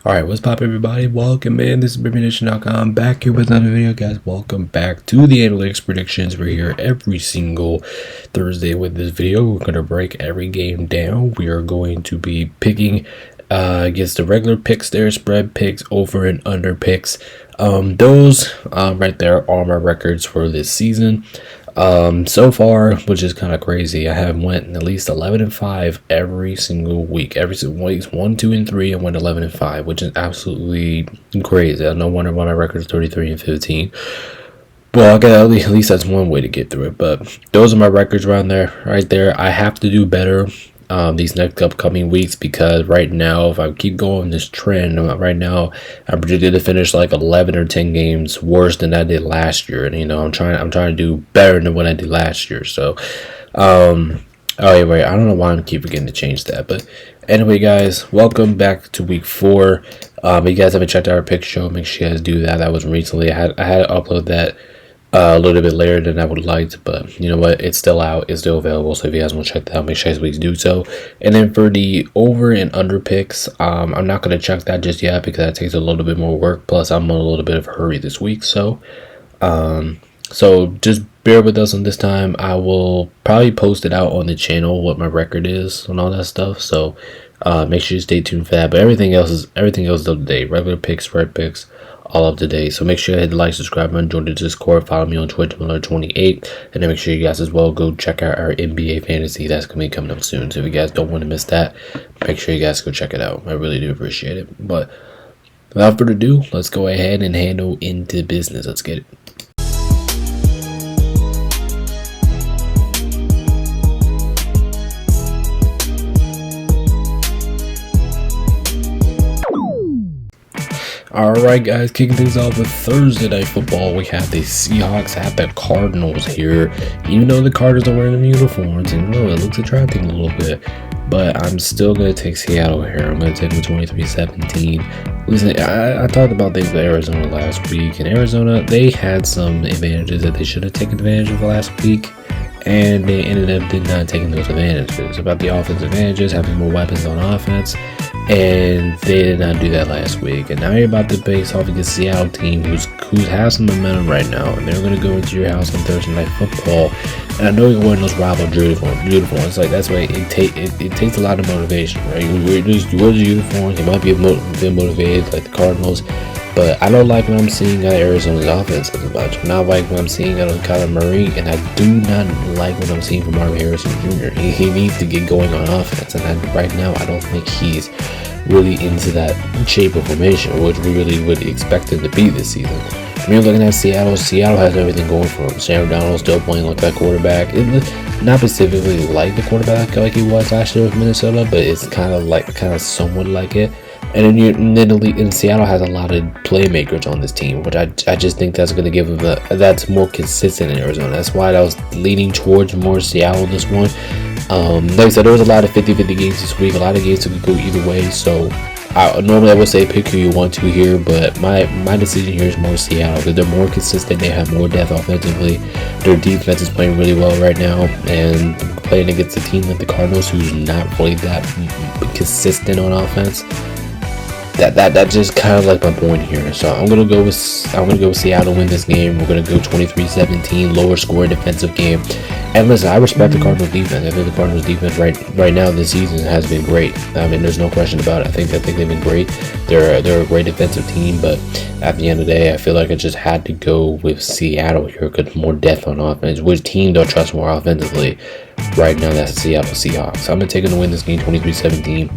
Alright, what's pop everybody? Welcome in. This is BabyNation.com back here with another video, guys. Welcome back to the analytics predictions. We're here every single Thursday with this video. We're going to break every game down. We are going to be picking against the regular picks there, spread picks, over and under picks. Those right there are my records for this season. So far, which is kind of crazy, I have went at least 11-5 every single week. Every single week, 1, 2, and 3, and went 11-5, which is absolutely crazy. No wonder why my record is 33-15. Well, at least that's one way to get through it. But those are my records right there. I have to do better these next upcoming weeks, because right now, if I keep going this trend, right now I'm predicted to finish like 11 or 10 games worse than I did last year, and I'm trying to do better than what I did last year. So anyway, I don't know why I'm keep forgetting to change that, but anyway, guys, welcome back to week 4. If you guys haven't checked out our pick show, make sure you guys do that. That was recently. I had to upload that a little bit later than I would have liked, but you know what, it's still out, it's still available. So if you guys want to check that out, make sure you guys do so. And then for the over and under picks, I'm not going to check that just yet, because that takes a little bit more work, plus I'm in a little bit of a hurry this week. So just bear with us on this time. I will probably post it out on the channel what my record is and all that stuff, so make sure you stay tuned for that. But everything else is up to date. Regular picks, spread picks, all up to date. So make sure you hit the like, subscribe, and join the Discord. Follow me on Twitch, Miller28, and then make sure you guys as well go check out our NBA fantasy. That's gonna be coming up soon. So if you guys don't want to miss that, make sure you guys go check it out. I really do appreciate it. But without further ado, let's go ahead and handle into business. Let's get it. Alright, guys, kicking things off with Thursday Night Football. We have the Seahawks at the Cardinals here. Even though the Cardinals are wearing them uniforms, and it looks attractive a little bit, but I'm still going to take Seattle here. I'm going to take them 23-17. Listen, I talked about things with Arizona last week, and Arizona, they had some advantages that they should have taken advantage of last week, and they ended up not taking those advantages. It's about the offensive advantages, having more weapons on offense, and they did not do that last week. And now you're about to face off against the Seattle team who has some momentum right now, and they're going to go into your house on Thursday Night Football. And I know you're wearing those rival uniforms. Like, that's why it takes a lot of motivation, right? You wear the uniforms, you might be a bit motivated like the Cardinals, but I don't like what I'm seeing out of Arizona's offense as much. I don't like what I'm seeing out of Kyler Murray, and I do not like what I'm seeing from Marvin Harrison Jr. He needs to get going on offense, and right now I don't think he's really into that shape of formation, which we really would expect him to be this season. I mean, looking at Seattle has everything going for him. Sam Darnold still playing like that quarterback. Not specifically like the quarterback like he was last year with Minnesota, but it's kind of somewhat like it. And then Seattle has a lot of playmakers on this team, which I just think that's going to give them that's more consistent in Arizona. That's why I was leaning towards more Seattle in this one. Like I said, there was a lot of 50-50 games this week. A lot of games that could go either way. So normally I would say pick who you want to here, but my decision here is more Seattle, because they're more consistent. They have more depth offensively. Their defense is playing really well right now, and playing against a team like the Cardinals, who's not really that consistent on offense. That just kind of like my point here. So I'm gonna go with Seattle win this game. We're gonna go 23-17, lower scoring defensive game. And listen, I respect the Cardinals defense. I think the Cardinals defense right now this season has been great. I mean, there's no question about it. I think they've been great. They're a great defensive team, but at the end of the day, I feel like I just had to go with Seattle here, because more depth on offense. Which team do I trust more offensively? Right now, that's the Seattle Seahawks. So I'm gonna take them to win this game 23-17.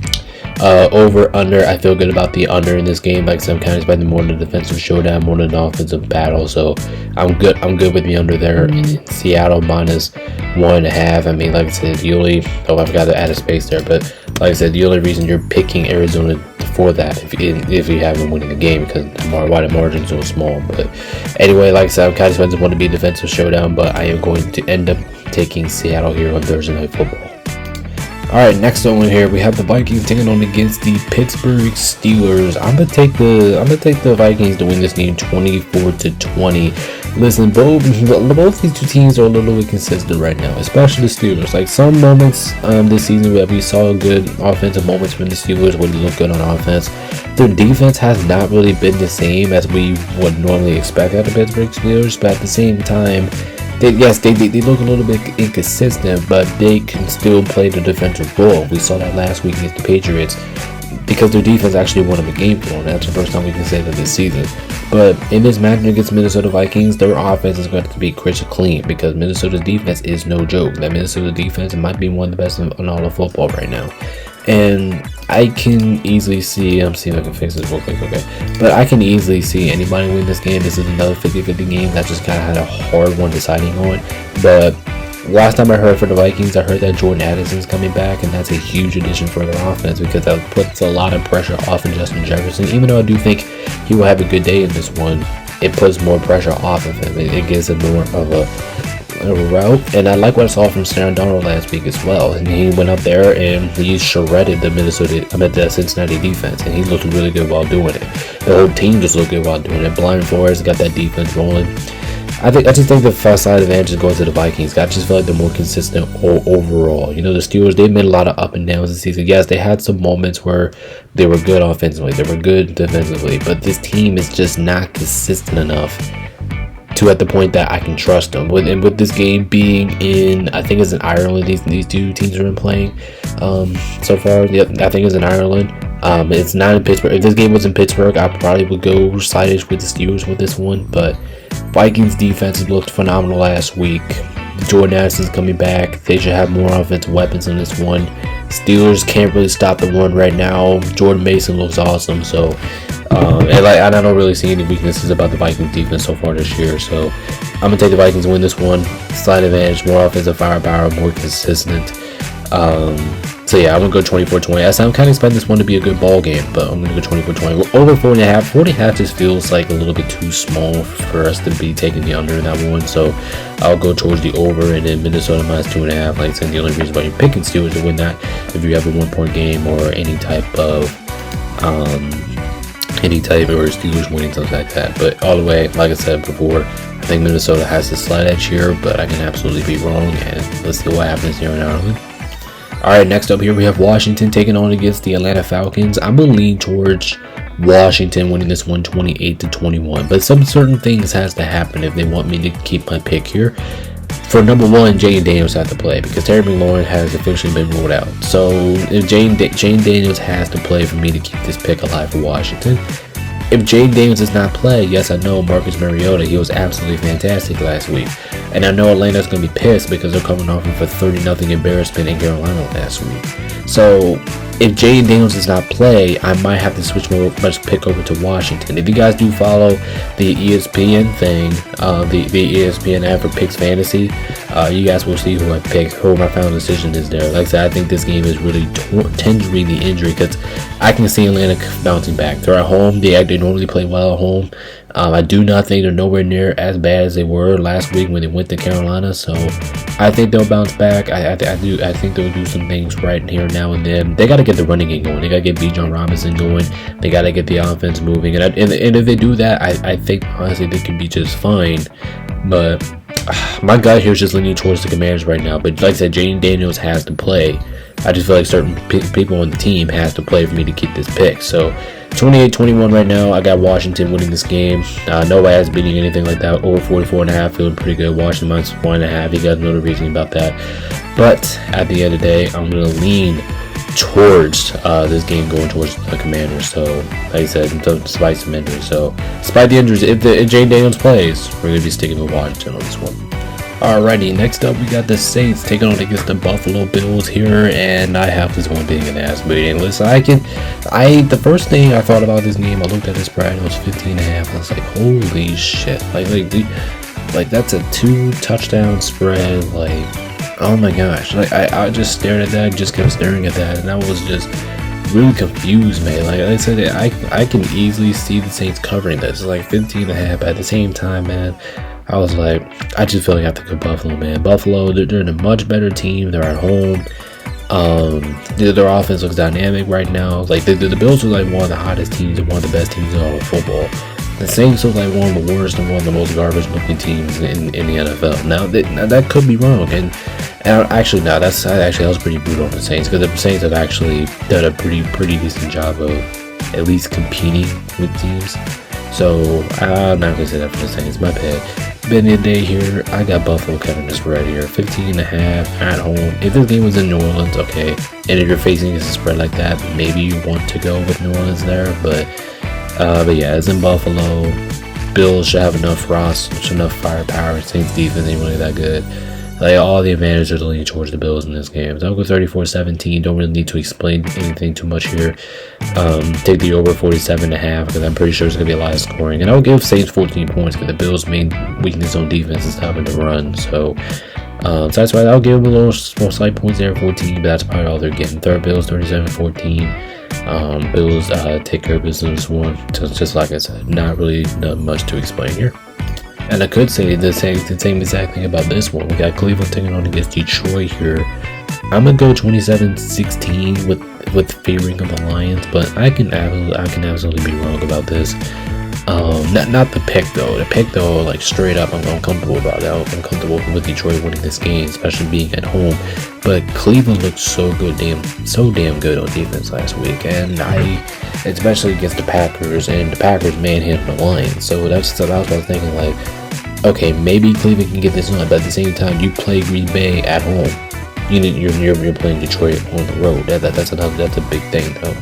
Over, under, I feel good about the under in this game. Like, some kind of expecting more than a defensive showdown, more than an offensive battle. So I'm good with the under there. In Seattle minus 1.5. I mean, like I said, I forgot to add a space there, but like I said, the only reason you're picking Arizona for that if you have them winning the game, because why the margin's so small. But anyway, like I said, I'm kind of expecting one to be a defensive showdown, but I am going to end up taking Seattle here on Thursday Night Football. Alright, next one here, we have the Vikings taking on against the Pittsburgh Steelers. I'm gonna take the Vikings to win this game 24-20. Listen, both these two teams are a little inconsistent right now, especially the Steelers. Like some moments this season where we saw good offensive moments from the Steelers when they look good on offense. Their defense has not really been the same as we would normally expect out of Pittsburgh Steelers, but at the same time, they look a little bit inconsistent, but they can still play the defensive role. We saw that last week against the Patriots because their defense actually won them a game for them. That's the first time we can say that this season. But in this match against Minnesota Vikings, their offense is going to be crystal clean because Minnesota's defense is no joke. That Minnesota defense might be one of the best in all of football right now. And I can easily see, I'm seeing if I can fix this real quick, okay. But I can easily see anybody win this game. This is another 50-50 game that just kind of had a hard one deciding on. But last time I heard for the Vikings, I heard that Jordan Addison's coming back, and that's a huge addition for their offense because that puts a lot of pressure off of Justin Jefferson. Even though I do think he will have a good day in this one, it puts more pressure off of him. It gives him more of a route, and I like what I saw from Sam Darnold last week as well. And he went up there and he shredded the Cincinnati defense, and he looked really good while doing it. The whole team just looked good while doing it. Brian Flores got that defense rolling. I just think the first side advantage is going to the Vikings. I just feel like they're more consistent overall. You know, the Steelers, they've made a lot of up and downs this season. Yes, they had some moments where they were good offensively, they were good defensively, but this team is just not consistent enough to at the point that I can trust them. And with this game being in, I think it's in Ireland. These two teams are in playing so far. Yep, I think it's in Ireland. It's not in Pittsburgh. If this game was in Pittsburgh, I probably would go sided with the Steelers with this one. But Vikings defense looked phenomenal last week. Jordan Addison's coming back. They should have more offensive weapons in this one. Steelers can't really stop the run right now. Jordan Mason looks awesome. So, and I don't really see any weaknesses about the Vikings defense so far this year. So, I'm gonna take the Vikings to win this one. Slight advantage, more offensive firepower, more consistent. So yeah, I'm gonna go 24-20. I'm kind of expecting this one to be a good ball game, but I'm gonna go 24-20. Over 4.5. 4.5 just feels like a little bit too small for us to be taking the under in that one. So I'll go towards the over, and then Minnesota minus 2.5. Like I said, the only reason why you're picking Steelers to win that if you have a 1-point game or any type of or Steelers winning, something like that. But all the way, like I said before, I think Minnesota has the slight edge here, but I can absolutely be wrong. And let's see what happens here in Ireland. Alright, next up here we have Washington taking on against the Atlanta Falcons. I'm going to lean towards Washington winning this one 28-21. But some certain things has to happen if they want me to keep my pick here. For number one, Jayden Daniels has to play because Terry McLaurin has officially been ruled out. So if Jayden Daniels has to play for me to keep this pick alive for Washington. If Jayden Daniels does not play, yes, I know Marcus Mariota, he was absolutely fantastic last week. And I know Atlanta's going to be pissed because they're coming off of a 30-0 embarrassment in Carolina last week. So if Jayden Daniels does not play, I might have to switch my pick over to Washington. If you guys do follow the ESPN thing, the ESPN app for Picks Fantasy, you guys will see who I picked, who my final decision is there. Like I said, I think this game is really tendering the injury because I can see Atlanta bouncing back. They're at home. They normally play well at home. I do not think they're nowhere near as bad as they were last week when they went to Carolina. So I think they'll bounce back. I think they'll do some things right here now and then. They got to get the running game going. They got to get Bijan Robinson going. They got to get the offense moving. And if they do that, I think honestly they can be just fine. But my gut here is just leaning towards the Commanders right now. But like I said, Jayden Daniels has to play. I just feel like certain people on the team has to play for me to keep this pick. So 28-21 right now. I got Washington winning this game. Nobody has beating anything like that. Over 44.5, feeling pretty good. Washington minus 1.5. You guys know the reason about that. But at the end of the day, I'm going to lean towards this game going towards the Commanders. So, like I said, despite some injuries. So, despite the injuries, if Jayden Daniels plays, we're going to be sticking with Washington on this one. Alrighty, next up we got the Saints taking on against the Buffalo Bills here, and I have this one being an ass beating. Listen, the first thing I thought about this game, I looked at the spread, it was 15.5. I was like, holy shit, like that's a 2-touchdown spread. Like, oh my gosh, like I just stared at that, just kept staring at that, and I was just really confused, man. Like I said, I can easily see the Saints covering this. It's like 15.5. At the same time, man, I was like, I just feel like I have to go Buffalo, man. Buffalo, they're in a much better team. They're at home. Their offense looks dynamic right now. Like the Bills are like one of the hottest teams and one of the best teams in all of football. The Saints look like one of the worst and one of the most garbage looking teams in the NFL. Now that could be wrong, and actually no, that was pretty brutal on the Saints, because the Saints have actually done a pretty decent job of at least competing with teams. So I'm not gonna say that for the Saints. My bad. But in the day here, I got Buffalo covering this spread here, 15.5 at home. If this game was in New Orleans, okay, and if you're facing a spread like that, maybe you want to go with New Orleans there. But yeah, it's in Buffalo. Bills should have enough firepower. Saints defense ain't really that good. Like, all the advantages are leaning towards the Bills in this game. So I'll go 34-17. Don't really need to explain anything too much here. Take the over 47.5, because I'm pretty sure it's going to be a lot of scoring. And I'll give Saints 14 points, because the Bills' main weakness on defense is stopping the run. So that's why I'll give them a little slight points there, 14, but that's probably all they're getting. Third Bills 37-14. Bills take care of business one. Just like I said, not much to explain here. And I could say the same exact thing about this one. We got Cleveland taking on against Detroit here. I'm gonna go 27-16 with favoring of the Lions, but I can absolutely be wrong about this. Not the pick though. The pick though, like, straight up, I'm uncomfortable about it. I'm uncomfortable with Detroit winning this game, especially being at home. But Cleveland looked so damn good on defense last week, and especially against the Packers, and the Packers manhandled the Lions. So that's what I was thinking, like, okay, maybe Cleveland can get this on, but at the same time, you play Green Bay at home. You're playing Detroit on the road. That's a big thing though.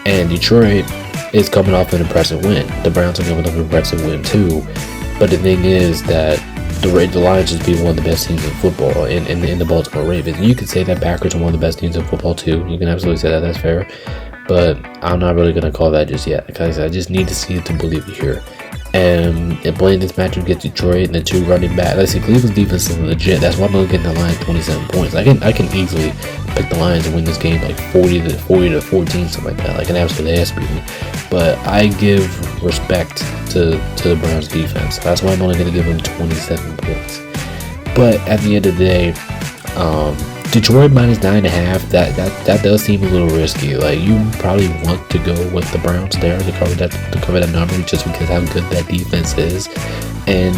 And Detroit is coming off an impressive win. The Browns are coming off an impressive win too. But the thing is that the Lions just beat one of the best teams in football in the Baltimore Ravens. You could say that Packers are one of the best teams in football too. You can absolutely say that. That's fair. But I'm not really going to call that just yet, because I just need to see it to believe it here. And playing this matchup against Detroit and the two running back, let's see, Cleveland's defense is legit. That's why I'm looking at the Lions 27 points. I can easily pick the Lions and win this game like 40-14, something like that, like an absolute ass beating. But I give respect to the Browns defense. That's why I'm only going to give them 27 points. But at the end of the day, Detroit minus 9.5, that does seem a little risky. Like, you probably want to go with the Browns there to cover that number, just because how good that defense is. And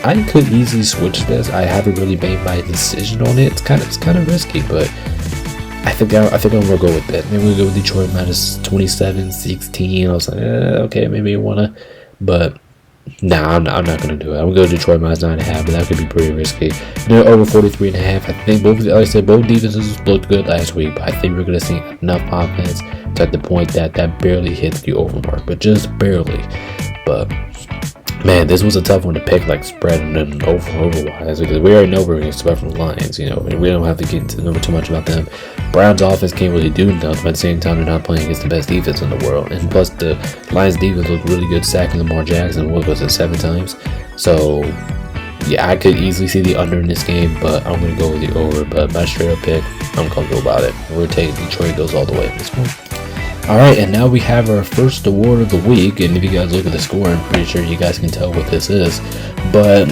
I could easily switch this. I haven't really made my decision on it. It's kind of risky, but I think I'm gonna go with that. Maybe we'll go with Detroit minus 27-16. I was like, okay, maybe I wanna, but nah, I'm not gonna do it. I'm gonna go Detroit minus 9.5, but that could be pretty risky. They're over 43.5. I think both defenses looked good last week, but I think we're gonna see enough offense to the point that barely hits the over mark, but just barely. But man, this was a tough one to pick, like spread and then over-wise, because we already know we're going to expect from the Lions, and we don't have to get into too much about them. Browns offense can't really do nothing, but at the same time, they're not playing against the best defense in the world. And plus, the Lions defense looked really good, sacking Lamar Jackson, 7 times? So, yeah, I could easily see the under in this game, but I'm going to go with the over. But my straight-up pick, I'm comfortable about it. We're taking Detroit goes all the way in this one. Alright, and now we have our first award of the week, and if you guys look at the score, I'm pretty sure you guys can tell what this is. But,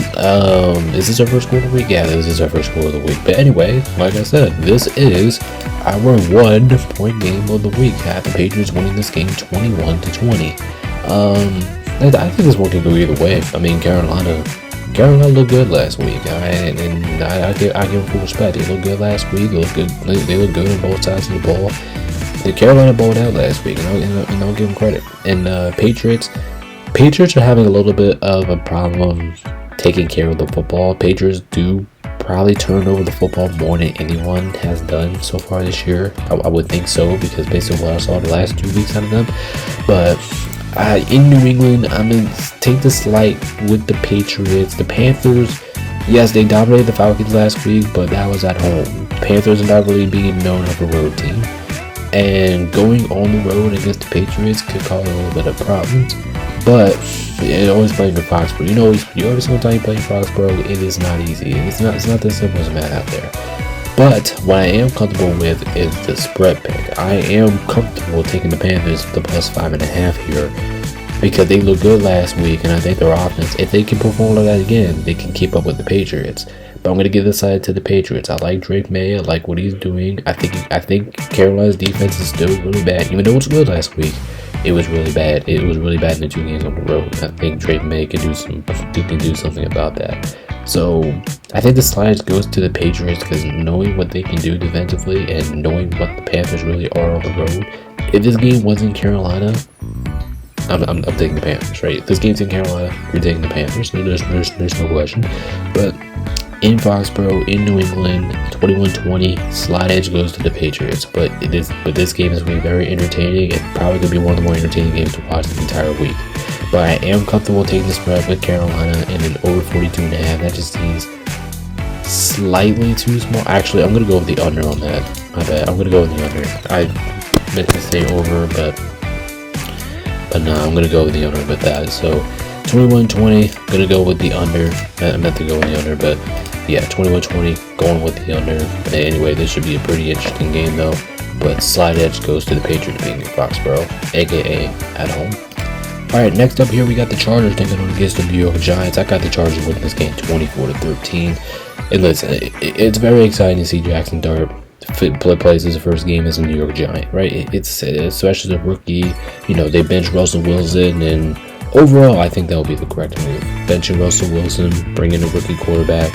is this our first score of the week? Yeah, this is our first score of the week. But anyway, like I said, this is our 1-point game of the week. Have the Patriots winning this game 21-20. I think this one can go either way. I mean, Carolina looked good last week, and I give them full respect. They looked good last week. They looked good on both sides of the ball. The Carolina balled out last week, and I'll give them credit. And Patriots are having a little bit of a problem taking care of the football. Patriots do probably turn over the football more than anyone has done so far this year. I would think so, because based on what I saw the last 2 weeks out of them. But in New England, I'm going to take the slight with the Patriots. The Panthers, yes, they dominated the Falcons last week, but that was at home. Panthers are not really being known as a road team. And going on the road against the Patriots could cause a little bit of problems. But always playing in Foxborough. Every single time you play in Foxborough, it is not easy. It's not that simple as that out there. But what I am comfortable with is the spread pick. I am comfortable taking the Panthers the plus 5.5 here, because they looked good last week, and I think their offense, if they can perform like that again, they can keep up with the Patriots. but I'm gonna give this side to the Patriots. I like Drake May. I like what he's doing. I think Carolina's defense is still really bad, even though it was good last week. It was really bad. It was really bad in the 2 games on the road. I think Drake May can do something about that. So I think the slide goes to the Patriots because knowing what they can do defensively and knowing what the Panthers really are on the road. If this game was in Carolina, I'm taking the Panthers, right? If this game's in Carolina, we're taking the Panthers. There's no question. But in Foxborough, in New England, 21-20, slide edge goes to the Patriots. But this game is going to be very entertaining. It's probably going to be one of the more entertaining games to watch the entire week. But I am comfortable taking the spread with Carolina and an over 42.5. That just seems slightly too small. Actually, I'm going to go with the under on that. My bad. I'm going to go with the under. I meant to say over, but no, I'm going to go with the under with that. So 21-20, going to go with the under. I meant to go with the under, but yeah, 21-20, going with the under. Anyway, this should be a pretty interesting game though. But slide edge goes to the Patriots being in Foxborough, aka at home. Alright, next up here we got the Chargers taking on against the New York Giants. I got the Chargers winning this game 24-13. And listen, it's very exciting to see Jackson Dart plays his first game as a New York Giant, right? It's especially the rookie. You know, they bench Russell Wilson, and overall, I think that will be the correct move. Benching Russell Wilson, bringing a rookie quarterback,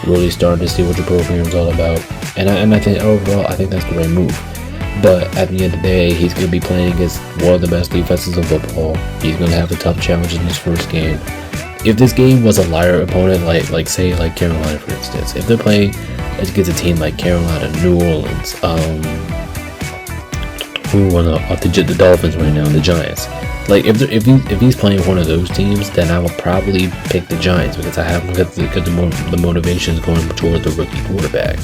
really starting to see what your program is all about. And I think overall, I think that's the right move. But at the end of the day, he's going to be playing against one of the best defenses in football. He's going to have a tough challenge in his first game. If this game was a lighter opponent, like Carolina, for instance, if they're playing against a team like Carolina, New Orleans, who won the Dolphins right now, the Giants. Like if he's playing one of those teams, then I will probably pick the Giants because I haven't got the motivations going toward the rookie quarterback.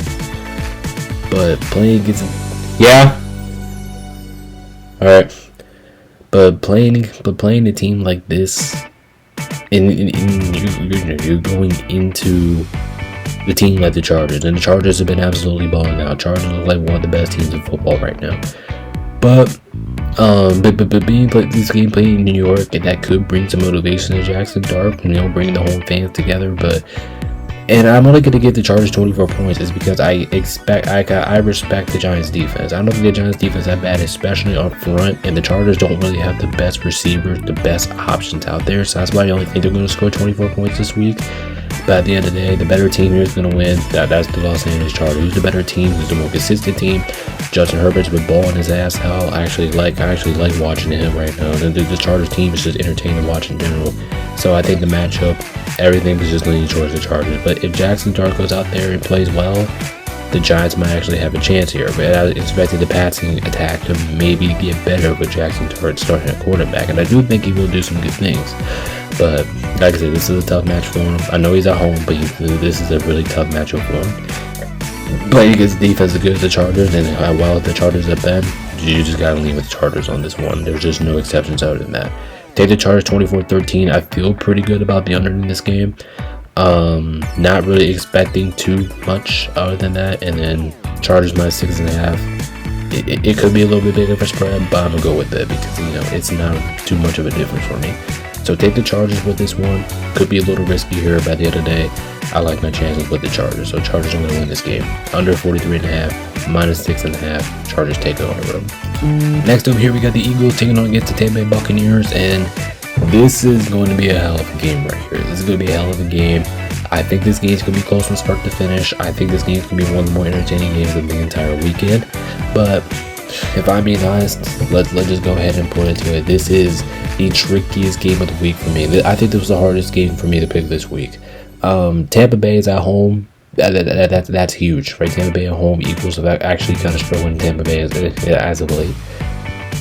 But playing against alright. But playing a team like this, and you're going into the team like the Chargers, and the Chargers have been absolutely balling out. Chargers look like one of the best teams in football right now. But being this game playing in New York, and that could bring some motivation to Jackson Dart, bring the home fans together. And I'm only going to give the Chargers 24 points is because I respect the Giants defense. I don't think the Giants defense is that bad, especially up front, and the Chargers don't really have the best receivers, the best options out there. So that's why I only think they're going to score 24 points this week. But at the end of the day, the better team here is going to win. That's the Los Angeles Chargers. Who's the better team? Who's the more consistent team? Justin Herbert's been balling his ass out. I actually like watching him right now. The Chargers team is just entertaining to watch in general. So I think the matchup, everything is just leaning towards the Chargers. But if Jackson Dart goes out there and plays well, the Giants might actually have a chance here. But I expected the passing attack to maybe get better with Jackson Dart starting at quarterback. And I do think he will do some good things. But like I said, this is a tough match for him. I know he's at home, but this is a really tough matchup for him. Playing against the defense as good as the Chargers, and while the Chargers have been, you just gotta lean with the Chargers on this one. There's just no exceptions other than that. Take the Chargers 24-13. I feel pretty good about the under in this game. Not really expecting too much other than that. And then Chargers minus 6.5. It could be a little bit bigger of a spread, but I'm gonna go with it because it's not too much of a difference for me. So take the Chargers with this one. Could be a little risky here, but at the end of the day, I like my chances with the Chargers. So Chargers are going to win this game. Under 43.5, minus 6.5. Chargers take it on the road. Next up here, we got the Eagles taking on against the Tampa Bay Buccaneers, and this is going to be a hell of a game right here. This is going to be a hell of a game. I think this game's going to be close from start to finish. I think this game's going to be one of the more entertaining games of the entire weekend. But if I'm being honest, let's just go ahead and put it to it. This is the trickiest game of the week for me. I think this was the hardest game for me to pick this week. Tampa Bay is at home. That's huge, right? Tampa Bay at home. Eagles have actually kind of struggling. Tampa Bay as of late.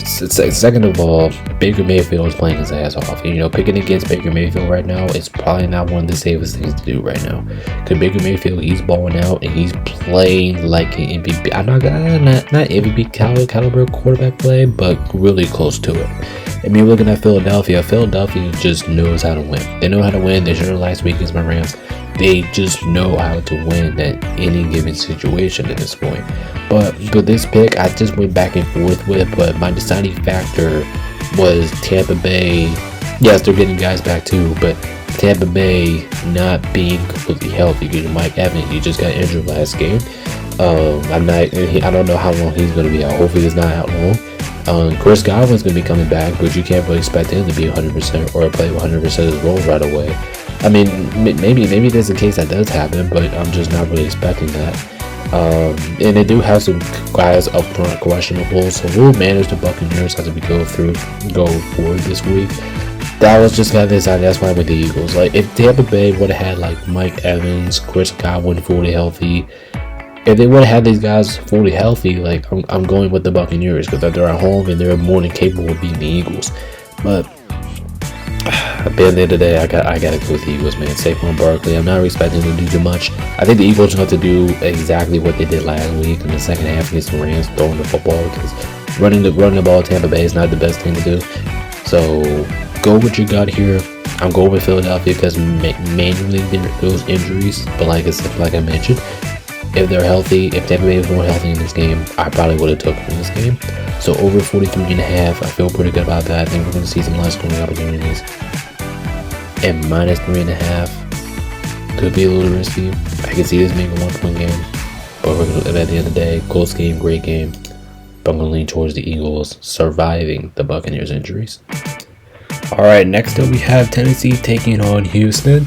Second of all, Baker Mayfield is playing his ass off. And, picking against Baker Mayfield right now is probably not one of the safest things to do right now. Because Baker Mayfield, he's balling out and he's playing like an MVP. I'm not MVP caliber quarterback play, but really close to it. I mean, looking at Philadelphia just knows how to win. They know how to win. They showed it last week against my Rams. They just know how to win at any given situation at this point. But with this pick, I just went back and forth with, but my deciding factor was Tampa Bay. Yes, they're getting guys back too, but Tampa Bay not being completely healthy. Because Mike Evans, he just got injured last game. I don't know how long he's going to be out. Hopefully he's not out long. Chris Godwin's going to be coming back, but you can't really expect him to be 100% or play 100% of his role right away. I mean, maybe there's a case that does happen, but I'm just not really expecting that. And they do have some guys up front questionable, so we'll manage the Buccaneers as we go forward this week. Dallas just got this idea. That's why with the Eagles. Like, if Tampa Bay would have had like Mike Evans, Chris Godwin fully healthy, if they would have had these guys fully healthy, like I'm going with the Buccaneers because they're at home and they're more than capable of beating the Eagles. But at the end of the day, I gotta go with the Eagles, man. Saquon Barkley, I'm not expecting them to do too much. I think the Eagles have to do exactly what they did last week in the second half against the Rams, throwing the football, because running the ball at Tampa Bay is not the best thing to do. So go with your gut here. I'm going with Philadelphia because manually those injuries, but like I mentioned, if they're healthy, if Tampa Bay was more healthy in this game, I probably would have took them in this game. So over 43.5, I feel pretty good about that. I think we're going to see some less scoring opportunities. And minus 3.5 could be a little risky. I can see this being a 1-point game, but at the end of the day, close game, great game. But I'm going to lean towards the Eagles surviving the Buccaneers injuries. All right, next up we have Tennessee taking on Houston.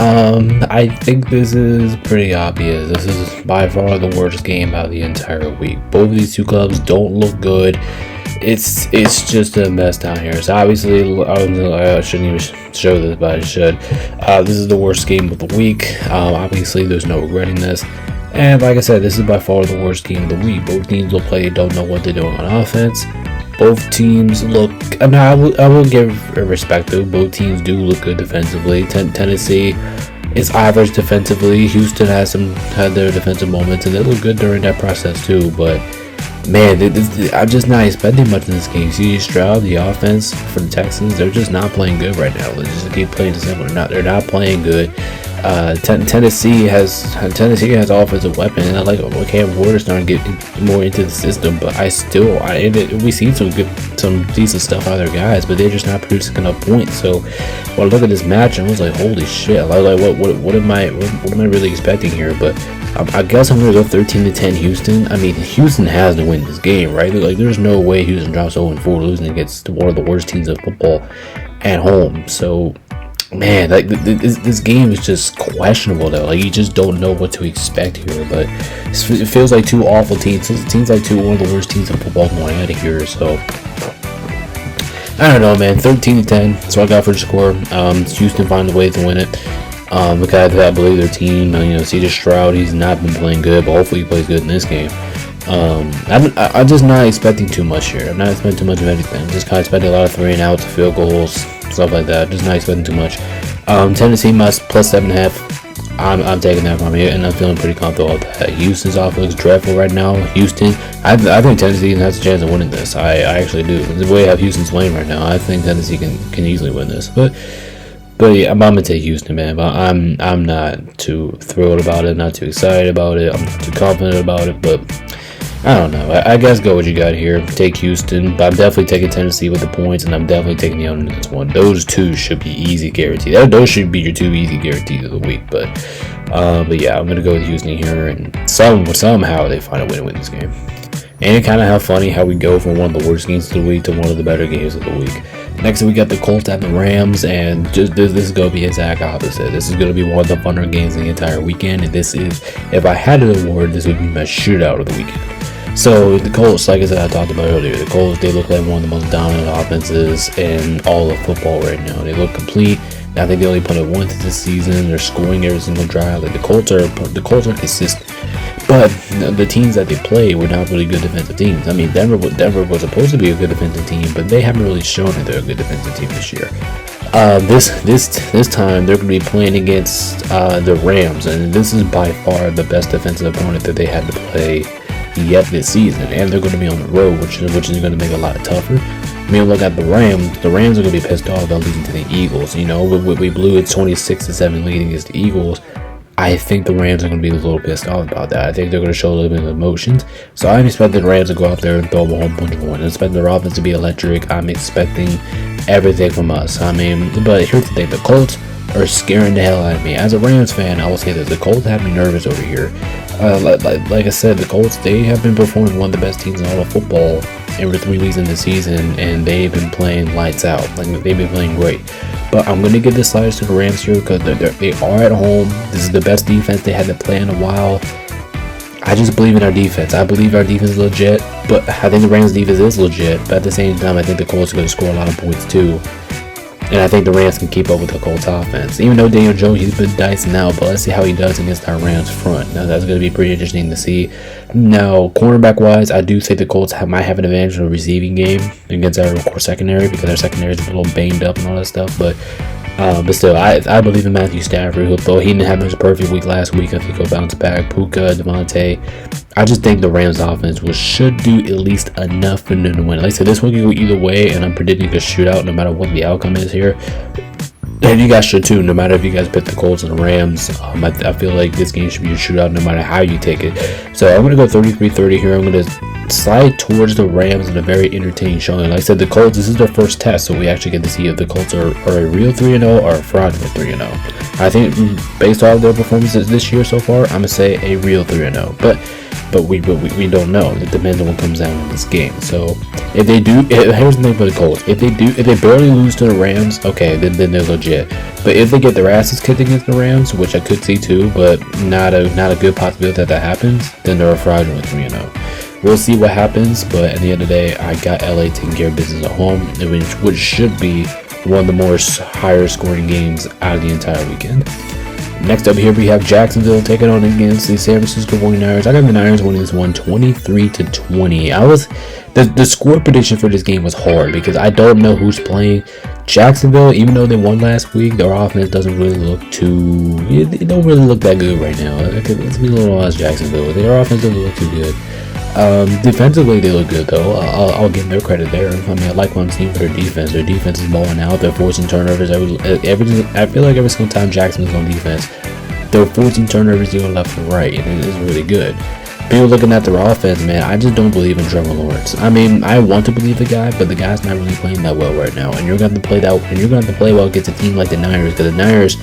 I think this is pretty obvious. This is by far the worst game out of the entire week. Both of these two clubs don't look good. It's just a mess down here. So obviously, I shouldn't even show this, but I should. This is the worst game of the week. Obviously, there's no regretting this. And like I said, this is by far the worst game of the week. Both teams will play, don't know what they're doing on offense. Both teams look. I mean, I will give respect to. Both teams do look good defensively. Tennessee is average defensively. Houston had their defensive moments, and they look good during that process too. But man, I'm just not expecting much in this game. CJ Stroud, the offense for the Texans, they're just not playing good right now. Let's just keep playing the simple. They're not playing good. Tennessee has offensive weapon, and I like Cam Ward starting to get more into the system. But we seen some decent stuff out of their guys, but they're just not producing enough points. So when I look at this match, I was like, holy shit! Like what am I really expecting here? But I guess I'm gonna go 13-10 Houston. I mean, Houston has to win this game, right? Like, there's no way Houston drops 0-4 losing against one of the worst teams of football at home. So, man, like this game is just questionable though. Like, you just don't know what to expect here. But it feels like two awful teams. It seems like one of the worst teams in football going out of here. So I don't know, man. 13-10. That's what I got for the score. Houston find a way to win it. Because I believe their team. CJ Stroud, he's not been playing good, but hopefully he plays good in this game. I'm just not expecting too much here. I'm not expecting too much of anything. I'm just kind of expecting a lot of 3-and-outs, field goals, stuff like that. Just not expecting too much. Tennessee plus 7.5. I'm taking that from here, and I'm feeling pretty comfortable with that. Houston's offense looks dreadful right now. Houston, I think Tennessee has a chance of winning this. I actually do. The way I have Houston's playing right now, I think Tennessee can easily win this. But yeah, I'm gonna take Houston, man. But I'm not too thrilled about it, not too excited about it. I'm not too confident about it, but I don't know. I guess go what you got here. Take Houston, but I'm definitely taking Tennessee with the points, and I'm definitely taking the under in this one. Those two should be easy guaranteed. Those should be your two easy guarantees of the week. But yeah, I'm gonna go with Houston here, and somehow they find a way to win this game. And it kind of how funny how we go from one of the worst games of the week to one of the better games of the week. Next, we got the Colts at the Rams, and this is going to be exact opposite. This is going to be one of the funner games of the entire weekend, and this is, if I had an award, this would be my shootout of the weekend. So the Colts, like I said, I talked about earlier, the Colts, they look like one of the most dominant offenses in all of football right now. They look complete. I think they only put it once this season. They're scoring every single drive. Like the Colts are consistent. But the teams that they play were not really good defensive teams. I mean, Denver was supposed to be a good defensive team, but they haven't really shown that they're a good defensive team this year. This time they're going to be playing against the Rams, and this is by far the best defensive opponent that they had to play yet this season. And they're going to be on the road, which is going to make it a lot tougher. I mean, look at the Rams. The Rams are going to be pissed off about losing to the Eagles. We blew it 26-7 leading against the Eagles. I think the Rams are going to be a little pissed off about that. I think they're going to show a little bit of emotions. So I'm expecting the Rams to go out there and throw a whole bunch of points. I'm expecting their offense to be electric. I'm expecting everything from us. I mean, but here's the thing. The Colts, are scaring the hell out of me. As a Rams fan, I will say that the Colts have me nervous over here. Like I said, the Colts, they have been performing one of the best teams in all of football every 3 weeks in the season, and they've been playing lights out. Like, they've been playing great. But I'm going to give the sliders to the Rams here because they are at home. This is the best defense they had to play in a while. I just believe in our defense. I believe our defense is legit, but I think the Rams defense is legit. But at the same time, I think the Colts are going to score a lot of points too. And I think the Rams can keep up with the Colts offense. Even though Daniel Jones, he's been dicing now, but let's see how he does against our Rams front. Now, that's going to be pretty interesting to see. Now, cornerback-wise, I do think the Colts might have an advantage in the receiving game against our secondary because our secondary is a little banged up and all that stuff. But still, I believe in Matthew Stafford. Though he didn't have his perfect week last week, I think he'll bounce back. Puka, Devontae. I just think the Rams offense should do at least enough for them to win. Like I said, this one can go either way, and I'm predicting a shootout no matter what the outcome is here. And you guys should too, no matter if you guys pick the Colts or the Rams. I feel like this game should be a shootout no matter how you take it. So I'm going to go 33-30 here. I'm going to slide towards the Rams in a very entertaining showing. Like I said, the Colts, this is their first test, so we actually get to see if the Colts are a real 3-0 or a fraudulent 3-0. I think based on their performances this year so far, I'm going to say a real 3-0. But we don't know. It depends on what comes down in this game. So if they do, here's the thing for the Colts. If they barely lose to the Rams, okay, then they're legit. But if they get their asses kicked against the Rams, which I could see too, but not a good possibility that happens, then they're a fraudulent 3-0. We'll see what happens, but at the end of the day, I got LA taking care of business at home, which should be one of the more higher scoring games out of the entire weekend. Next up here, we have Jacksonville taking on against the San Francisco 49ers. I got the Niners winning this one 23-20. The score prediction for this game was hard because I don't know who's playing. Jacksonville, even though they won last week, their offense doesn't really look it don't really look that good right now. Let's be a little honest, Jacksonville. Their offense doesn't look too good. Defensively, they look good though. I'll give them their credit there. I mean, I like what I'm seeing for their defense. Their defense is balling out. They're forcing turnovers. I feel like every single time Jacksonville's on defense, they're forcing turnovers going left and right, and it is really good. People looking at their offense, man, I just don't believe in Trevor Lawrence. I mean, I want to believe the guy, but the guy's not really playing that well right now. And you're going to play well against a team like the Niners, because the Niners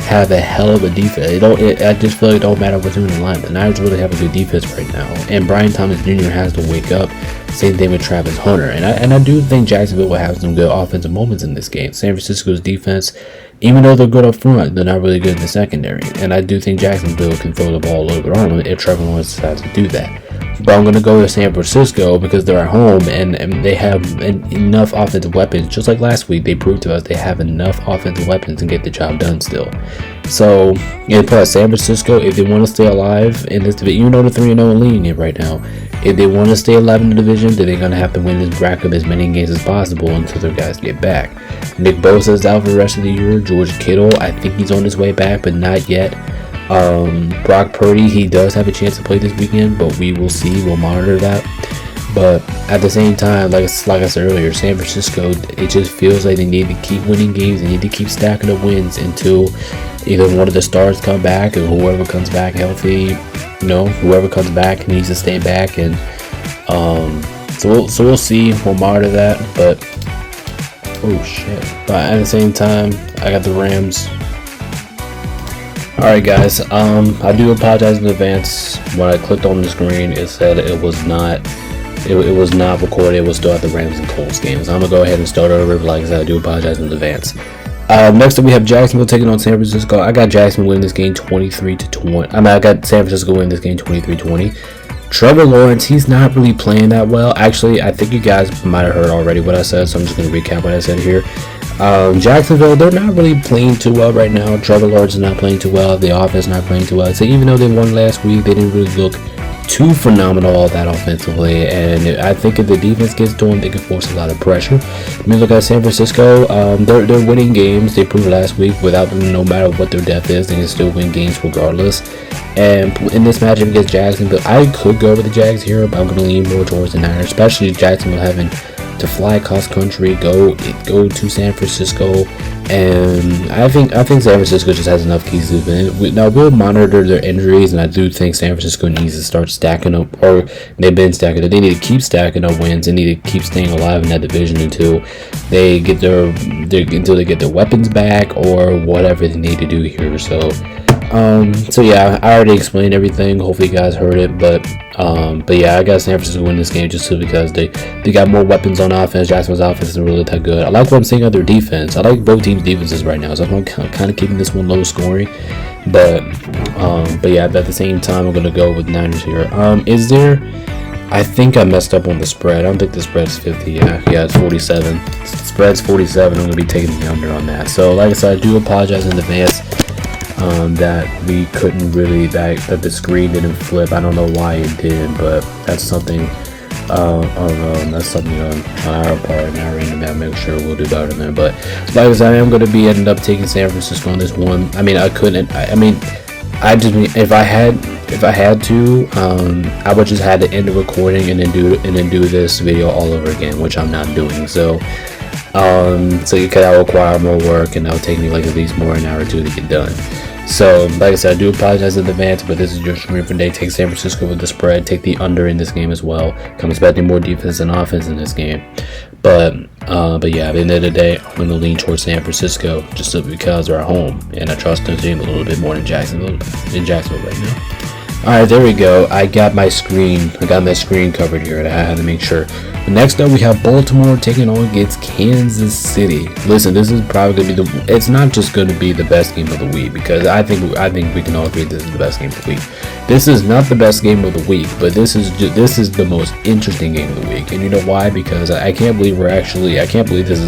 have a hell of a defense. I just feel like it don't matter what's in the line. The Niners really have a good defense right now, and Brian Thomas Jr. has to wake up. Same thing with Travis Hunter, and I do think Jacksonville will have some good offensive moments in this game. San Francisco's defense, even though they're good up front, they're not really good in the secondary, and I do think Jacksonville can throw the ball all over on them if Trevor Lawrence decides to do that. But I'm going to go to San Francisco because they're at home and they have enough offensive weapons. Just like last week, they proved to us they have enough offensive weapons to get the job done still. So, plus San Francisco, if they want to stay alive in this division, even though they're 3-0 leading it right now, if they want to stay alive in the division, then they're going to have to win this bracket as many games as possible until their guys get back. Nick Bosa is out for the rest of the year. George Kittle, I think he's on his way back, but not yet. Brock Purdy, he does have a chance to play this weekend, but we will see. We'll monitor that. But at the same time, like I said earlier, San Francisco, it just feels like they need to keep winning games. They need to keep stacking the wins until either one of the stars come back or whoever comes back healthy. Whoever comes back needs to stay back, and so we'll see. We'll monitor that. But oh shit! But at the same time, I got the Rams. Alright guys, I do apologize in advance. When I clicked on the screen, it said it was not recorded. It was still at the Rams and Colts games. I'm gonna go ahead and start over. Like I said, I do apologize in advance. Next up, we have Jacksonville taking on San Francisco. I got Jacksonville winning this game 23-20. I got San Francisco winning this game 23-20. Trevor Lawrence, he's not really playing that well. Actually, I think you guys might have heard already what I said, so I'm just going to recap what I said here. Jacksonville, they're not really playing too well right now. Trevor Lawrence is not playing too well. The offense is not playing too well. So even though they won last week, they didn't really look too phenomenal all that offensively, and I think if the defense gets to them, they can force a lot of pressure. I mean, look at San Francisco. They're winning games. They proved last week without them, no matter what their depth is, they can still win games regardless. And in this matchup against Jacksonville, I could go with the Jags here, but I'm going to lean more towards the Niners, especially Jacksonville having to fly cross country, go to San Francisco, And I think San Francisco just has enough keys to win. Now we'll monitor their injuries, and I do think San Francisco needs to start stacking up, or they've been stacking up. They need to keep stacking up wins. They need to keep staying alive in that division until they get their weapons back or whatever they need to do here. So yeah, I already explained everything. Hopefully you guys heard it, but yeah, I got San Francisco win this game just because they got more weapons on offense. Jacksonville's offense isn't really that good. I like what I'm seeing on their defense. I like both teams' defenses right now, so I'm kind of keeping this one low scoring. But yeah, at the same time, I'm gonna go with Niners here. I think I messed up on the spread. I don't think the spread's 50. Yeah, it's 47. Spread's 47. I'm gonna be taking the under on that. So like I said, I do apologize in advance. That we couldn't really, that the screen didn't flip. I don't know why it did, but that's something on our part, and I ran to make sure we'll do better than that. But like I said, I am going to be ended up taking San Francisco on this one. I mean, if I had to, I would just had to end the recording and then do this video all over again, which I'm not doing. So that will require more work, and that'll take me like at least more an hour or two to get done. So, like I said, I do apologize in advance, but this is your stream for the day. Take San Francisco with the spread. Take the under in this game as well. I'm expecting more defense and offense in this game. But yeah, at the end of the day, I'm going to lean towards San Francisco just because they're at home, and I trust their team a little bit more than Jacksonville right now. Alright, there we go. I got my screen covered here. I had to make sure. Next up, we have Baltimore taking on against Kansas City. Listen, this is probably going to be it's not just going to be the best game of the week, because I think we can all agree this is the best game of the week. This is not the best game of the week, but this is the most interesting game of the week. And you know why? Because I can't believe this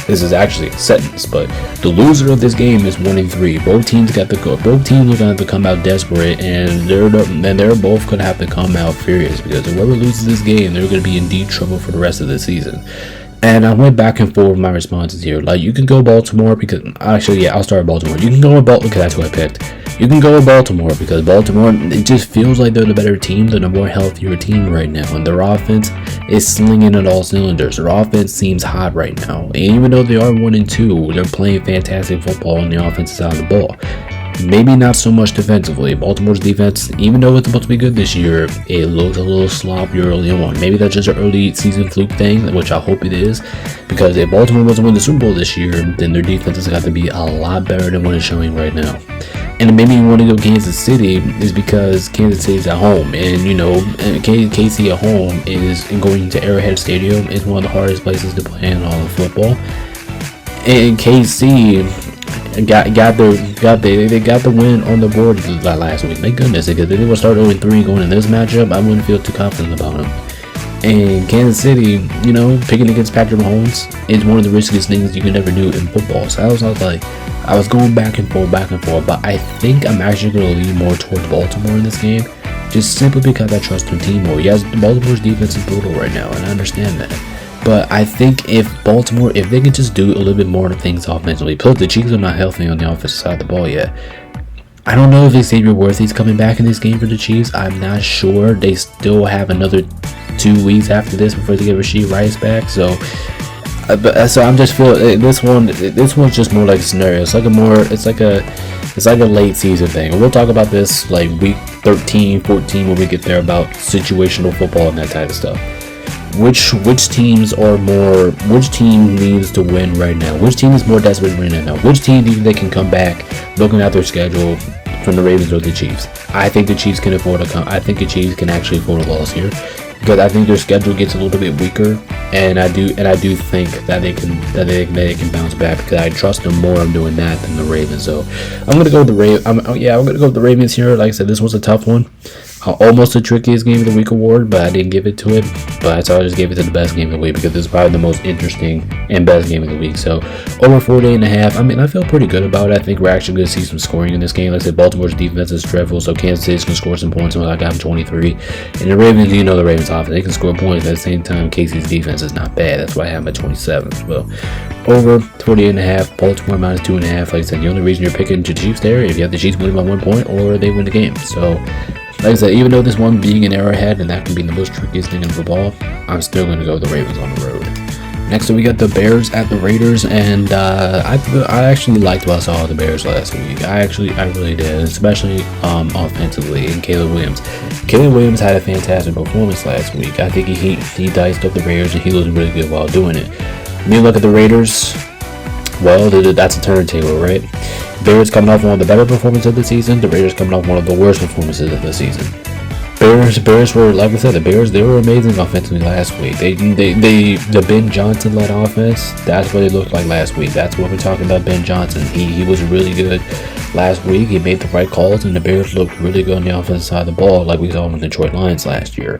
is actually a sentence, but the loser of this game is 1-3. Both teams are going to have to come out desperate, and they're both going to have to come out furious, because whoever loses this game, they're going to be in deep trouble for the rest of the season. And I went back and forth with my responses here. Like, you can go Baltimore because I'll start with Baltimore. You can go with Baltimore because that's who I picked. You can go with Baltimore because Baltimore, it just feels like they're the better team. They're the more healthier team right now, and their offense is slinging at all cylinders. Their offense seems hot right now, and even though they are 1-2, they're playing fantastic football on the offensive side of the ball. Maybe not so much defensively. Baltimore's defense, even though it's supposed to be good this year, it looks a little sloppy early on. Maybe that's just an early season fluke thing, which I hope it is, because if Baltimore was to win the Super Bowl this year, then their defense has got to be a lot better than what it's showing right now. And maybe you want to go Kansas City is because Kansas City's at home, and KC at home is going to Arrowhead Stadium is one of the hardest places to play in all of football. And KC got the win on the board last week. Thank goodness, because if they would start 0-3 going in this matchup, I wouldn't feel too confident about them. And Kansas City, picking against Patrick Mahomes is one of the riskiest things you can ever do in football. So I was going back and forth, but I think I'm actually going to lean more towards Baltimore in this game, just simply because I trust their team more. Yes, Baltimore's defense is brutal right now, and I understand that. But I think if they could just do a little bit more things offensively, plus the Chiefs are not healthy on the offensive side of the ball yet. I don't know if Xavier Worthy's coming back in this game for the Chiefs. I'm not sure. They still have another 2 weeks after this before they get Rashee Rice back. So I'm just feeling this one's just more like a scenario. It's like a late season thing. We'll talk about this like week 13, 14 when we get there about situational football and that type of stuff. Which team needs to win right now? Which team is more desperate to win right now? Which team do you think they can come back looking at their schedule from the Ravens or the Chiefs? I think the Chiefs can I think the Chiefs can actually afford a loss here, because I think their schedule gets a little bit weaker, and I do think that they can bounce back, because I trust them more on doing that than the Ravens. So I'm gonna go with the Ravens here. Like I said, this was a tough one. Almost the trickiest game of the week award, but I didn't give it to it. But I just gave it to the best game of the week, because this is probably the most interesting and best game of the week. So over 48.5. I mean, I feel pretty good about it. I think we're actually going to see some scoring in this game. Like I said, Baltimore's defense is dreadful, so Kansas City's going to score some points. So I got them 23. And the Ravens, the Ravens offense, they can score points. At the same time, KC's defense is not bad. That's why I have them at 27 as well. Over 48.5. Baltimore minus 2.5. Like I said, the only reason you're picking the Chiefs there, if you have the Chiefs winning by 1 point, or they win the game. So like I said, even though this one being an Arrowhead, and that can be the most trickiest thing in football, I'm still going to go with the Ravens on the road. Next up, we got the Bears at the Raiders, and I actually liked what I saw of the Bears last week. I really did, especially offensively. And Caleb Williams had a fantastic performance last week. I think he diced up the Raiders, and he looked really good while doing it. When you look at the Raiders, well, that's a turntable, right? Bears coming off one of the better performances of the season. The Raiders coming off one of the worst performances of the season. Bears were, like I said, they were amazing offensively last week. The Ben Johnson led offense. That's what it looked like last week. That's what we're talking about. Ben Johnson. He was really good last week. He made the right calls, and the Bears looked really good on the offensive side of the ball, like we saw in the Detroit Lions last year.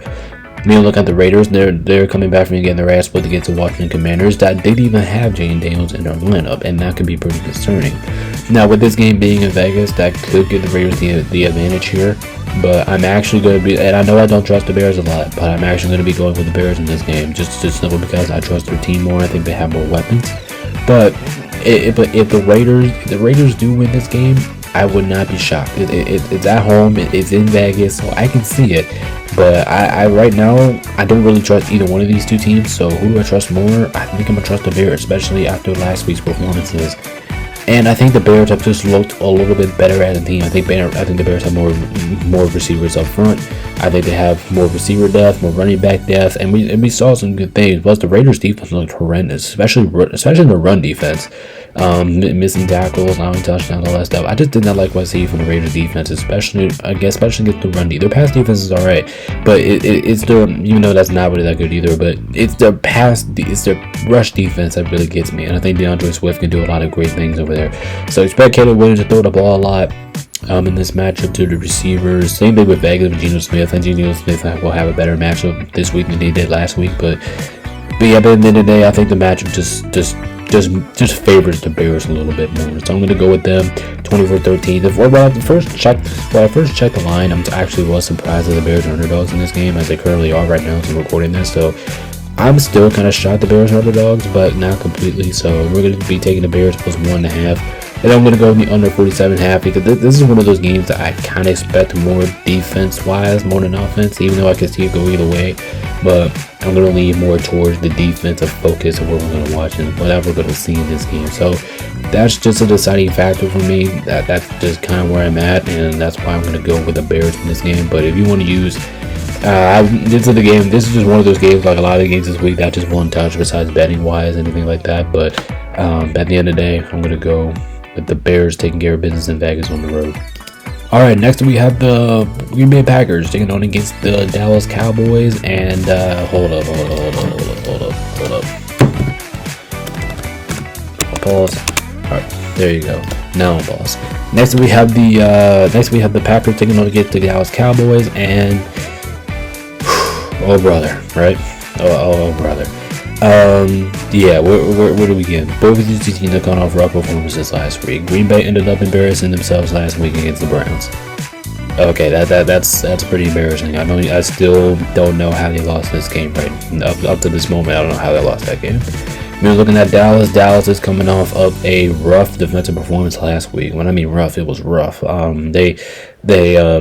When you look at the Raiders, they're coming back from getting their ass whipped against the Washington Commanders. That didn't even have Jayden Daniels in their lineup, and that could be pretty concerning. Now, with this game being in Vegas, that could give the Raiders the advantage here. But I'm actually going to be, and I know I don't trust the Bears a lot, but I'm actually going to be going with the Bears in this game, just simply because I trust their team more. I think they have more weapons. But if the Raiders do win this game, I would not be shocked. It's at home. It's in Vegas, so I can see it. But I right now, I don't really trust either one of these two teams. So who do I trust more? I think I'm going to trust the Bears, especially after last week's performances. And I think the Bears have just looked a little bit better as a team. I think the Bears have more receivers up front. I think they have more receiver depth, more running back depth, and we saw some good things. Plus, the Raiders' defense looked horrendous, especially the run defense. Missing tackles, allowing touchdowns, all that stuff. I just did not like what I see from the Raiders' defense, especially against the run defense. Their pass defense is all right, but it's their, even though that's not really that good either, but it's their rush defense that really gets me. And I think DeAndre Swift can do a lot of great things over there. So expect Caleb Williams to throw the ball a lot in this matchup to the receivers. Same thing with Vegas and Geno Smith. And Geno Smith will have a better matchup this week than he did last week. But yeah, but at the end of the day, I think the matchup just favors the Bears a little bit more. So I'm going to go with them 24-13. When I first checked the line, I actually was surprised that the Bears are underdogs in this game, as they currently are right now as I'm recording this. So I'm still kind of shocked the Bears are underdogs, but not completely. So we're going to be taking the Bears plus 1.5. And I'm going to go with the under 47.5 because this is one of those games that I kind of expect more defense-wise, more than offense, even though I can see it go either way. But I'm going to lean more towards the defensive focus of what we're going to watch and whatever we're going to see in this game. So that's just a deciding factor for me. That's just kind of where I'm at, and that's why I'm going to go with the Bears in this game. But if you want to use this is the game. This is just one of those games, like a lot of the games this week, that just one touch besides betting wise, anything like that. But at the end of the day, I'm gonna go with the Bears taking care of business in Vegas on the road. All right, next we have the Green Bay Packers taking on against the Dallas Cowboys. And hold up. Pause. All right, there you go. Now I'm pause. Next we have the Packers taking on against the Dallas Cowboys, and oh brother, right? Oh brother. Yeah, where do we begin? Both of these teams have gone off rough performances last week. Green Bay ended up embarrassing themselves last week against the Browns. Okay, that's pretty embarrassing. I still don't know how they lost this game right up to this moment. I don't know how they lost that game. We're looking at Dallas. Dallas is coming off of a rough defensive performance last week. When I mean rough, it was rough. They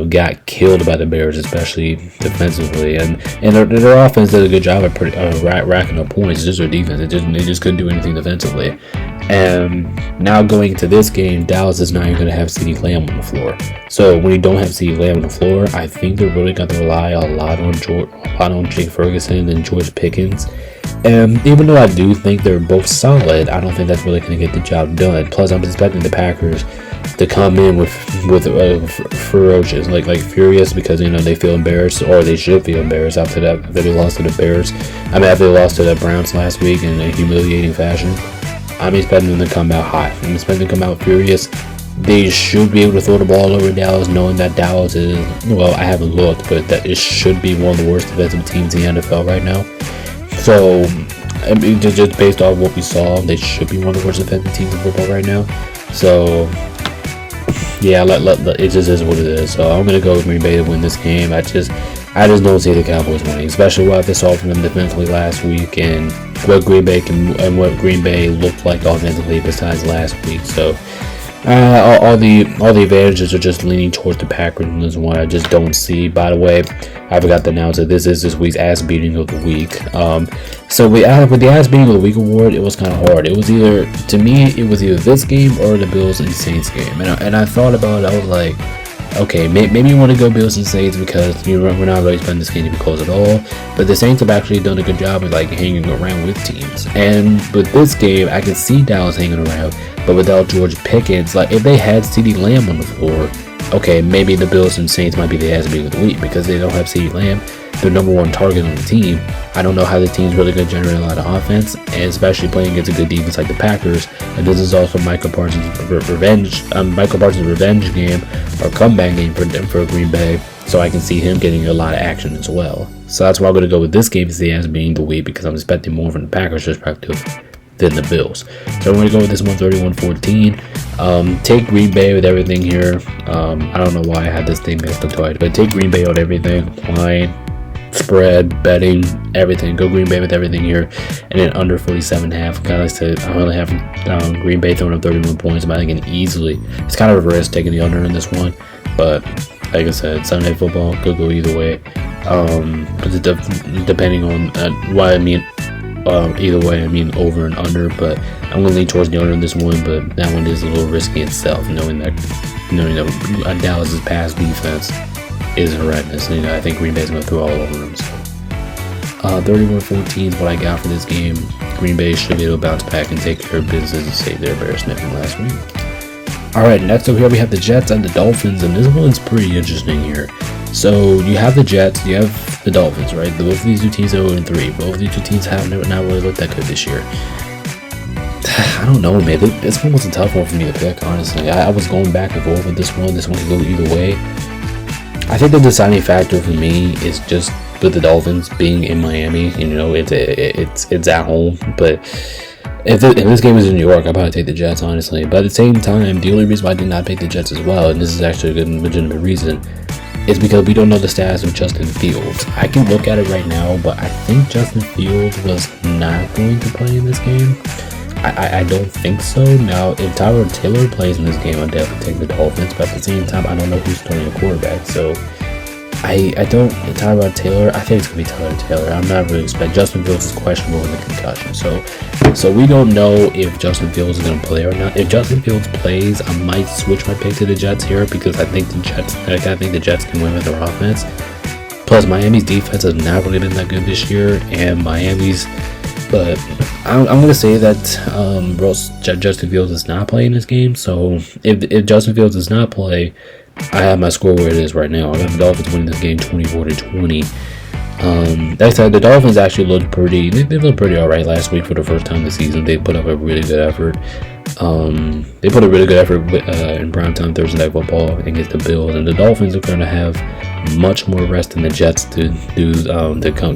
got killed by the Bears, especially defensively, and their offense did a good job at racking up points. Just their defense, they just couldn't do anything defensively. And now going to this game, Dallas is not even going to have CeeDee Lamb on the floor. So when you don't have CeeDee Lamb on the floor, I think they're really going to rely a lot on Jake Ferguson and George Pickens. And even though I do think they're both solid, I don't think that's really going to get the job done. Plus, I'm expecting the Packers to come in with ferocious, like furious, because they feel embarrassed, or they should feel embarrassed after they lost to the Bears. After they lost to the Browns last week in a humiliating fashion. I'm expecting them to come out hot. I'm expecting them to come out furious. They should be able to throw the ball over Dallas, knowing that Dallas is, well, I haven't looked, but that it should be one of the worst defensive teams in the NFL right now. So, just based off what we saw, they should be one of the worst defensive teams in football right now. So, yeah, it just is what it is. So I'm gonna go with Green Bay to win this game. I just don't see the Cowboys winning, especially what they saw from them defensively last week and what Green Bay looked like offensively besides last week. So All the advantages are just leaning towards the Packers, and this one I just don't see. By the way, I forgot to announce that this is this week's ass beating of the week. So with the ass beating of the week award, it was kind of hard. It was either this game or the Bills and Saints game, and I thought about it. I was like, okay, maybe you want to go Bills and Saints because we're not really expecting this game to be close at all. But the Saints have actually done a good job of like hanging around with teams. And with this game, I can see Dallas hanging around, but without George Pickens, like if they had CeeDee Lamb on the floor, okay, maybe the Bills and Saints might be the ass beating of the week because they don't have CeeDee Lamb, their number one target on the team. I don't know how the team's really going to generate a lot of offense, and especially playing against a good defense like the Packers. And this is also Michael Parsons' revenge game or comeback game for Green Bay. So I can see him getting a lot of action as well. So that's why I'm going to go with this game as the ass beating the week because I'm expecting more from the Packers' perspective than the Bills. So I'm going to go with this one 31-14. Take Green Bay with everything here. I don't know why I had this thing messed up twice, but take Green Bay on everything. Line, spread, betting, everything. Go Green Bay with everything here. And then under 47.5. Kind of like said, I only have Green Bay throwing up 31 points, but I can easily. It's kind of a risk taking the under in this one. But like I said, Sunday Night Football could go either way. Depending on why I mean. Either way, I mean over and under, but I'm gonna lean towards the under in this one. But that one is a little risky itself, knowing that Dallas's pass defense is horrendous. And, I think Green Bay's gonna throw all over them. So 31-14 is what I got for this game. Green Bay should be able to bounce back and take care of business and save their embarrassment from last week. All right, next up here we have the Jets and the Dolphins, and this one's pretty interesting here. So you have the Jets, you have the Dolphins, right? Both of these two teams are 0-3. Both of these two teams have not really looked that good this year. I don't know, man. This one was a tough one for me to pick, honestly. I was going back and forth with this one. This one could go either way. I think the deciding factor for me is just with the Dolphins being in Miami. It's at home, but if this game was in New York, I'd probably take the Jets, honestly. But at the same time, the only reason why I did not pick the Jets as well, and this is actually a good legitimate reason, is because we don't know the status of Justin Fields. I can look at it right now, but I think Justin Fields was not going to play in this game. I don't think so. Now, if Tyrod Taylor plays in this game, I'll definitely take the Dolphins, but at the same time, I don't know who's starting a quarterback, so I don't. Tyrod Taylor, I think it's going to be Tyrod Taylor. I'm not really expecting. Justin Fields is questionable in the concussion, so we don't know if Justin Fields is going to play or not. If Justin Fields plays, I might switch my pick to the Jets here because I think the Jets can win with their offense. Plus, Miami's defense has not really been that good this year, and but I'm going to say that Justin Fields is not playing this game. So if Justin Fields does not play, I have my score where it is right now. I got the Dolphins winning this game 24-20. Like I said, the Dolphins actually looked pretty. They looked pretty alright last week for the first time this season. They put up a really good effort. They put a really good effort in primetime Thursday Night Football against the Bills, and the Dolphins are going to have much more rest than the Jets to do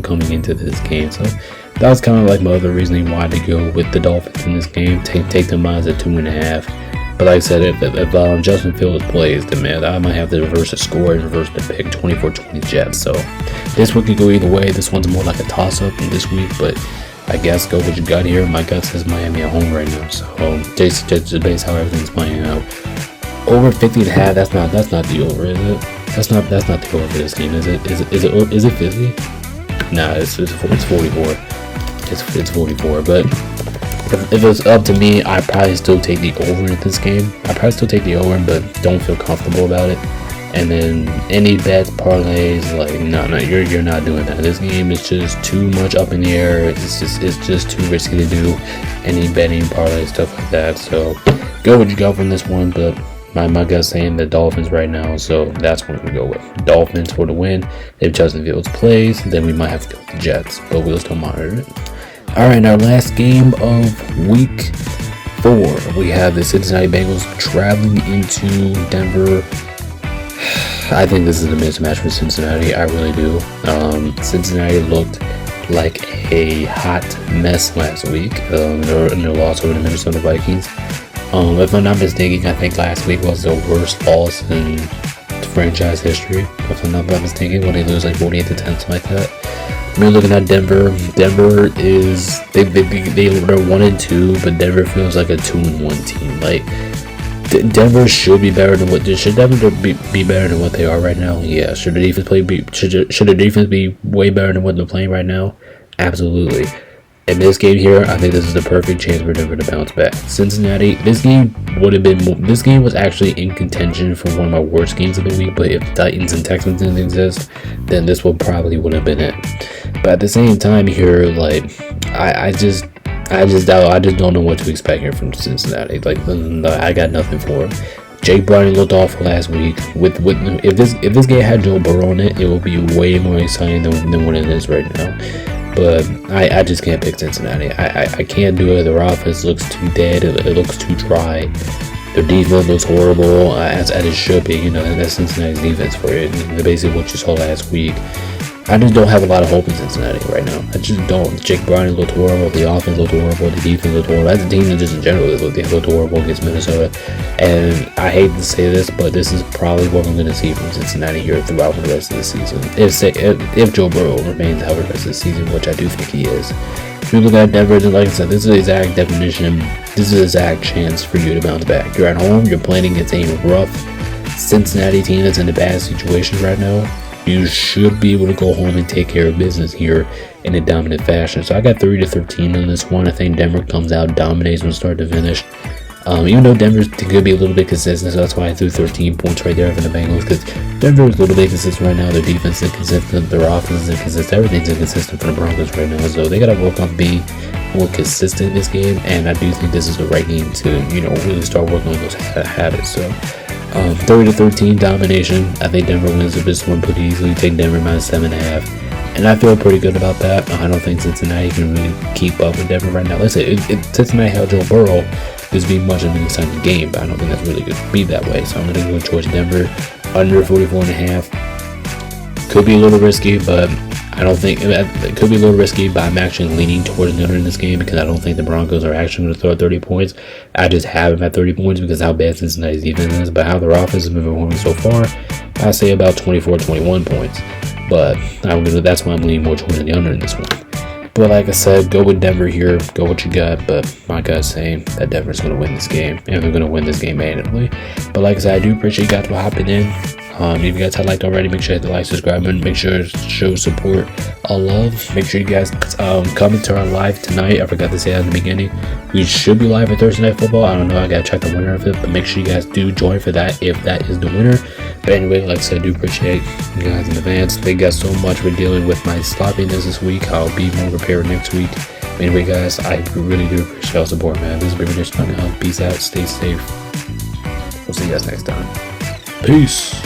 coming into this game. So that was kind of like my other reasoning why to go with the Dolphins in this game. Take them minus at 2.5. But like I said, if Justin Fields plays, then man, I might have to reverse the score and reverse the pick 24-20 Jets. So this one could go either way. This one's more like a toss-up in this week, but I guess go what you got here. My gut says Miami at home right now. So just base how everything's playing out. Over 50.5. That's not the over, is it? That's not the over for this game, is it? Is it 50? Nah, it's 44. It's 44, but if it's up to me, I'd probably still take the over in this game. I'd probably still take the over, but don't feel comfortable about it. And then any bets, parlays, like no, you're not doing that. This game is just too much up in the air. It's just too risky to do any betting, parlay, stuff like that. So go what you got from this one, but my gut's saying the Dolphins right now, so that's what I'm gonna go with. Dolphins for the win. If Justin Fields plays, then we might have to go with the Jets, but we'll still monitor it. Alright, our last game of week 4. We have the Cincinnati Bengals traveling into Denver. I think this is a mismatch for Cincinnati. I really do. Cincinnati looked like a hot mess last week in their loss over the Minnesota Vikings. If I'm not mistaken, I think last week was the worst loss in franchise history. If I'm not mistaken, when they lose like 48-10, something like that. We're looking at Denver. Denver is they're 1-2, but Denver feels like a 2-1 team. Like Denver should be better than should Denver be better than what they are right now? Yeah. Should the defense should the defense be way better than what they're playing right now? Absolutely. In this game here, I think this is the perfect chance for Denver to bounce back. Cincinnati, this game was actually in contention for one of my worst games of the week, but if the Titans and Texans didn't exist, then this would have been it. But at the same time here, like, I just don't know what to expect here from Cincinnati. Like, I got nothing for them. Jake Browning looked awful last week. If this game had Joe Burrow in it, it would be way more exciting than what it is right now. But I just can't pick Cincinnati. I can't do it. Their offense looks too dead. It looks too dry. Their defense looks horrible, as it should be. You know, that's Cincinnati's defense for you. Basically what you saw last week. I just don't have a lot of hope in Cincinnati right now. I just don't. Jake Browning looked horrible. The offense looked horrible. The defense looked horrible. As a team, just in general, they looked horrible against Minnesota. And I hate to say this, but this is probably what I'm going to see from Cincinnati here throughout the rest of the season. If Joe Burrow remains out for the rest of the season, which I do think he is. If you look at Denver, like I said, this is the exact definition. This is the exact chance for you to bounce back. You're at home. You're playing against a rough Cincinnati team that's in a bad situation right now. You should be able to go home and take care of business here in a dominant fashion. So I got 30-13 on this one. I think Denver comes out, dominates from start to finish. Even though Denver's going to be a little bit consistent, so that's why I threw 13 points right there for the Bengals, because Denver is a little bit consistent right now. Their defense is inconsistent, their offense is inconsistent, everything's inconsistent for the Broncos right now. So they got to work on being more consistent in this game, and I do think this is the right game to, really start working on those habits. So 30-13 domination. I think Denver wins this one pretty easily. Take Denver minus 7.5, and I feel pretty good about that. I don't think Cincinnati can really keep up with Denver right now. Let's say if Cincinnati held Joe Burrow, this would be much of an exciting game, but I don't think that's really going to be that way. So I'm going to go towards Denver under 44.5. Could be a little risky, but I don't think it could be a little risky, but I'm actually leaning towards the under in this game because I don't think the Broncos are actually going to throw 30 points. I just have them at 30 points because how bad Cincinnati's defense is, but how their offense has been performing so far, I say about 24-21 points. But that's why I'm leaning more towards the under in this one. But like I said, go with Denver here. Go what you got. But my gut's saying that Denver's going to win this game, and they're going to win this game handily. But like I said, I do appreciate you guys for hopping in. If you guys have liked already, make sure you hit the like, subscribe, and make sure to show support, love. Make sure you guys come into our live tonight. I forgot to say that in the beginning. We should be live at Thursday Night Football. I don't know. I got to check the winner of it, but make sure you guys do join for that if that is the winner. But anyway, like I said, I do appreciate you guys in advance. Thank you guys so much for dealing with my sloppiness this week. I'll be more prepared next week. But anyway, guys, I really do appreciate your support, man. This is Baby Dish. Peace out. Stay safe. We'll see you guys next time. Peace.